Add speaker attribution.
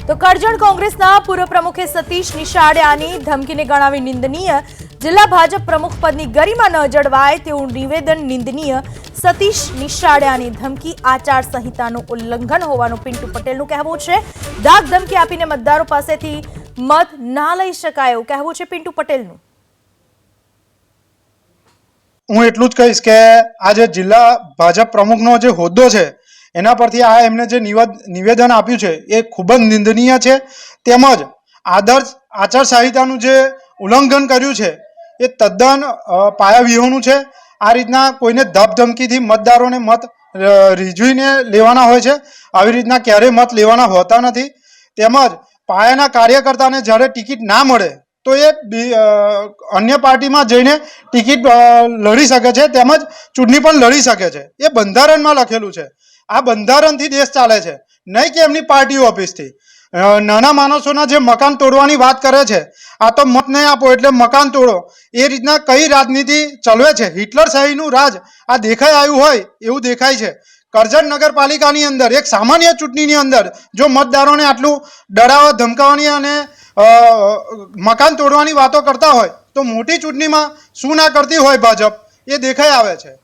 Speaker 1: તો કરજણ કોંગ્રેસના પૂર્વ પ્રમુખે સતીશ નિશાળિયાની ધમકીને ગણાવી નિંદનીય। જિલ્લા ભાજપ પ્રમુખ પદની ગરિમા ન જળવાય તેવું નિવેદન નિંદનીય। સતીશ નિશાળિયાની ધમકી આચાર સંહિતાનું ઉલ્લંઘન હોવાનું પિન્ટુ પટેલનું કહેવું છે। ધાક ધમકી આપીને મતદારો પાસેથી મત ના લઈ શકાય એવું કહેવું છે પિન્ટુ પટેલનું।
Speaker 2: હું એટલું જ કહીશ કે આ જે જિલ્લા ભાજપ પ્રમુખનો જે હોદ્દો છે એના પરથી આ એમને જે નિવેદન આપ્યું છે એ ખૂબ જ નિંદનીય છે। તેમજ આદર્શ આચારસંહિતાનું જે ઉલ્લંઘન કર્યું છે એ તદ્દન પાયાવિહોણું છે। આ રીતના કોઈને ધમધમકીથી મતદારોને મત રીઝવીને લેવાના હોય છે, આવી રીતના ક્યારેય મત લેવાના હોતા નથી। તેમજ પાયાના કાર્યકર્તાને જ્યારે ટિકિટ ના મળે તો એ અન્ય પાર્ટીમાં જઈને ટિકિટ લડી શકે છે, તેમજ ચૂંટણી પણ લડી શકે છે। એ બંધારણમાં લખેલું છે। આ બંધારણથી દેશ ચાલે છે, નહીં કે એમની પાર્ટી ઓફિસથી। નાના માણસોના જે મકાન તોડવાની વાત કરે છે, આ તો મત નહીં આપો એટલે મકાન તોડો, એ રીતના કઈ રાજનીતિ ચલવે છે? હિટલર શાહીનું રાજ આ દેખાઈ આવ્યું હોય એવું દેખાય છે। કરજણ નગરપાલિકાની અંદર એક સામાન્ય ચૂંટણીની અંદર જો મતદારોને આટલું ડરાવવા ધમકાવવાની અને મકાન તોડવાની વાતો કરતા હોય તો મોટી ચૂંટણીમાં શું ના કરતી હોય ભાજપ, એ દેખાઈ આવે છે।